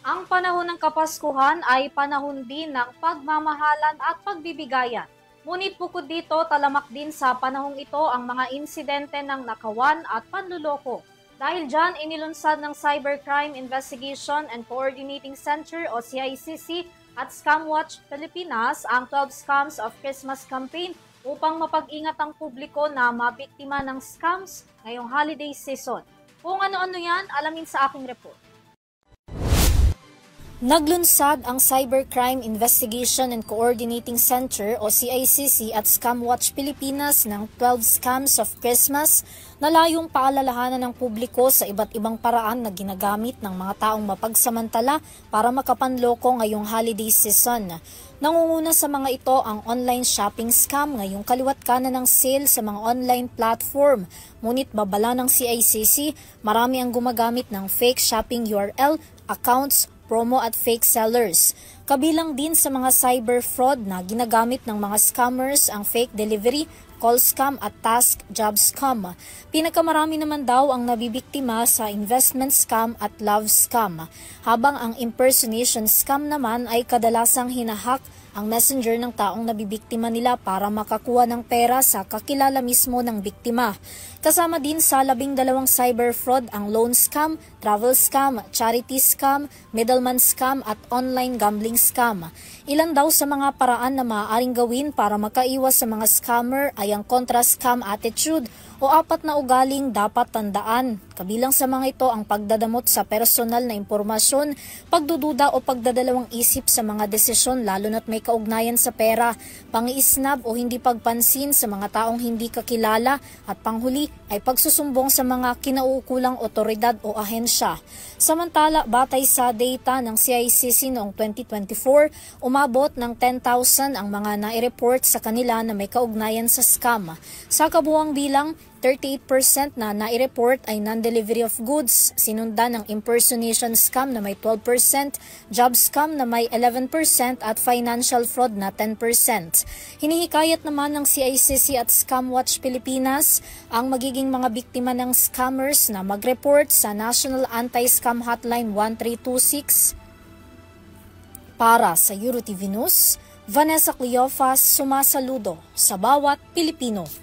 Ang panahon ng Kapaskuhan ay panahon din ng pagmamahalan at pagbibigayan. Ngunit bukod dito, talamak din sa panahong ito ang mga insidente ng nakawan at panluloko. Dahil dyan, inilunsad ng Cybercrime Investigation and Coordinating Center o CICC at Scamwatch Pilipinas ang 12 Scams of Christmas campaign upang mapag-ingat ang publiko na mabiktima ng scams ngayong holiday season. Kung ano-ano yan, alamin sa aking report. Naglunsad ang Cybercrime Investigation and Coordinating Center o CICC at Scamwatch Pilipinas ng 12 Scams of Christmas na layong paalalahanan ng publiko sa iba't ibang paraan na ginagamit ng mga taong mapagsamantala para makapanloko ngayong holiday season. Nangunguna sa mga ito ang online shopping scam ngayong kaliwat kanan ng sale sa mga online platform. Ngunit babala ng CICC, marami ang gumagamit ng fake shopping URL, accounts, promo at fake sellers. Kabilang din sa mga cyber fraud na ginagamit ng mga scammers ang fake delivery, call scam at task job scam. Pinakamarami naman daw ang nabibiktima sa investment scam at love scam. Habang ang impersonation scam naman ay kadalasang hinahack ang messenger ng taong nabibiktima nila para makakuha ng pera sa kakilala mismo ng biktima. Kasama din sa 12 cyber fraud ang loan scam, travel scam, charity scam, middleman scam at online gambling scam. Ilan daw sa mga paraan na maaaring gawin para makaiwas sa mga scammer ay ang contra-scam attitude o 4 na ugaling dapat tandaan. Kabilang sa mga ito ang pagdadamot sa personal na impormasyon, pagdududa o pagdadalawang isip sa mga desisyon lalo na't may kaugnayan sa pera, pangiisnab o hindi pagpansin sa mga taong hindi kakilala at panghuli ay pagsusumbong sa mga kinauukulang otoridad o ahensya. Samantala, batay sa data ng CICC noong 2024, umabot ng 10,000 ang mga nai-report sa kanila na may kaugnayan sa scam. Sa kabuuang bilang, 38% na nai-report ay non-delivery of goods, sinundan ng impersonation scam na may 12%, job scam na may 11% at financial fraud na 10%. Hinihikayat naman ng CICC at Scamwatch Pilipinas ang magiging mga biktima ng scammers na mag-report sa National Anti-Scam Hotline 1326. Para sa EuroTV News, Vanessa Cleofas sumasaludo sa bawat Pilipino.